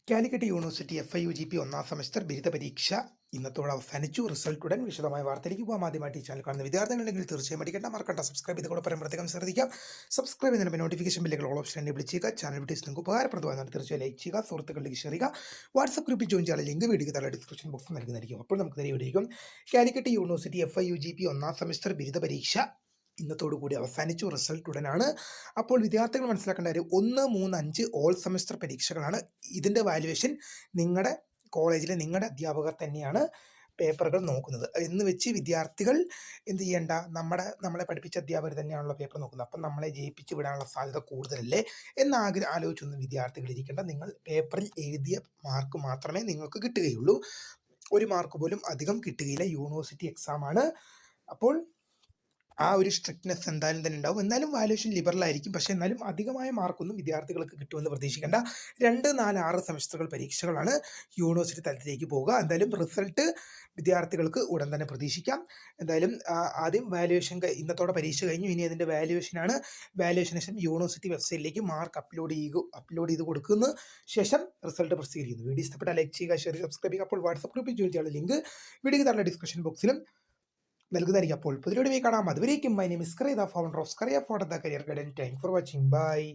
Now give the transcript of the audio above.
Calicut university FIUGP ഒന്നാം semester ബിരുദ പരീക്ഷ ഇന്നത്തോടെ അവസാനിച്ചു. റിസൾട്ട് ഉടൻ. വിശദമായ വാർത്തയിലേക്ക് പോകാം. ആദ്യമായിട്ട് ഈ ചാനൽ കാണുന്ന വിദ്യാർത്ഥികളുണ്ടെങ്കിൽ തീർച്ചയായും പഠിക്കേണ്ട മറക്കണ്ട സബ്സ്ക്രൈബ് ചെയ്ത് കൂടെ പ്രത്യേകം ശ്രദ്ധിക്കാം. സബ്സ്ക്രൈബ് ചെയ്യുന്നതിന് നോട്ടിഫിക്കേഷൻ ബില്ലുകൾ ഓൾ ഓപ്ഷൻ എനേബിൾ ചെയ്യുക. ചാനൽ വീഡിയോസ് നിങ്ങൾക്ക് ഉപകാരപ്രദമാകുന്നത് തീർച്ചയായും ലൈക്ക് ചെയ്യുക, സുഹൃത്തുക്കളിലേക്ക് ഷെയർ ചെയ്യുക. വാട്സ്ആപ്പ് ഗ്രൂപ്പിൽ ജോയിൻ ചെയ്യാൻ ലിങ്ക് വീഡിയോ താഴെ ഡിസ്ക്രിപ്ഷൻ ബോക്സിൽ നൽകുന്നതായിരിക്കും. അപ്പോൾ നമുക്ക് നേടിയിരിക്കും കാലിക്കറ്റ് യൂണിവേഴ്സിറ്റി FIUGP ഒന്നാം സെമസ്റ്റർ ബിരുദ പരീക്ഷ ഇന്നത്തോടു കൂടി അവസാനിച്ചു. റിസൾട്ട് ഉടനാണ്. അപ്പോൾ വിദ്യാർത്ഥികൾ മനസ്സിലാക്കേണ്ട കാര്യം 1, 3, 5 ഓൾ സെമസ്റ്റർ പരീക്ഷകളാണ്. ഇതിൻ്റെ വാല്യുവേഷൻ നിങ്ങളുടെ കോളേജിലെ നിങ്ങളുടെ അധ്യാപകർ തന്നെയാണ് പേപ്പറുകൾ നോക്കുന്നത് എന്ന് വെച്ച് വിദ്യാർത്ഥികൾ എന്ത് ചെയ്യേണ്ട, നമ്മളെ പഠിപ്പിച്ച അധ്യാപകർ തന്നെയാണല്ലോ പേപ്പർ നോക്കുന്നത്, അപ്പം നമ്മളെ ജയിപ്പിച്ച് വിടാനുള്ള സാധ്യത കൂടുതലല്ലേ എന്ന് ആലോചിച്ചൊന്നും വിദ്യാർത്ഥികൾ ഇരിക്കേണ്ട. നിങ്ങൾ പേപ്പറിൽ എഴുതിയ മാർക്ക് മാത്രമേ നിങ്ങൾക്ക് കിട്ടുകയുള്ളൂ. ഒരു മാർക്ക് പോലും അധികം കിട്ടുകയില്ല. യൂണിവേഴ്സിറ്റി എക്സാമാണ്. അപ്പോൾ ആ ഒരു സ്ട്രിക്ട്നെസ് എന്തായാലും തന്നെ ഉണ്ടാവും. എന്നാലും വാല്യുവേഷൻ ലിബറൽ ആയിരിക്കും. പക്ഷേ എന്നാലും അധികമായ മാർക്കൊന്നും വിദ്യാർത്ഥികൾക്ക് കിട്ടുമെന്ന് പ്രതീക്ഷിക്കേണ്ട. 2, 4, 6 സെമസ്റ്ററുകൾ പരീക്ഷകളാണ് യൂണിവേഴ്സിറ്റി തലത്തിലേക്ക് പോവുക. എന്തായാലും റിസൾട്ട് വിദ്യാർത്ഥികൾക്ക് ഉടൻ തന്നെ പ്രതീക്ഷിക്കാം. എന്തായാലും ആദ്യം വാല്യുവേഷൻ ഇന്നത്തോടെ പരീക്ഷ കഴിഞ്ഞു. ഇനി അതിൻ്റെ വാല്യുവേഷനാണ്. വാല്യുവേഷന് ശേഷം യൂണിവേഴ്സിറ്റി വെബ്സൈറ്റിലേക്ക് മാർക്ക് അപ്ലോഡ് ചെയ്ത് കൊടുക്കുന്ന ശേഷം റിസൾട്ട് പ്രസിദ്ധീകരിക്കുന്നു. വീഡിയോ ഇഷ്ടപ്പെട്ടാൽ ലൈക്ക് ചെയ്യുക, ഷെയർ ചെയ്യുക, സബ്സ്ക്രൈബ് ചെയ്യുക. അപ്പോൾ വാട്സ്ആപ്പ് ഗ്രൂപ്പിൽ ജോയിൻ ചെയ്യാനുള്ള ലിങ്ക് വീഡിയോയ്ക്ക് താഴെ ഡിസ്ക്രിപ്ഷൻ ബോക്സിലും നൽകുന്നതായിരിക്കും. അപ്പോൾ പുതിയ വീഡിയോ കാണാം. അതുവരേക്കും my name is Scaria, the founder of Scaria for the career guidance. Thank for watching. By.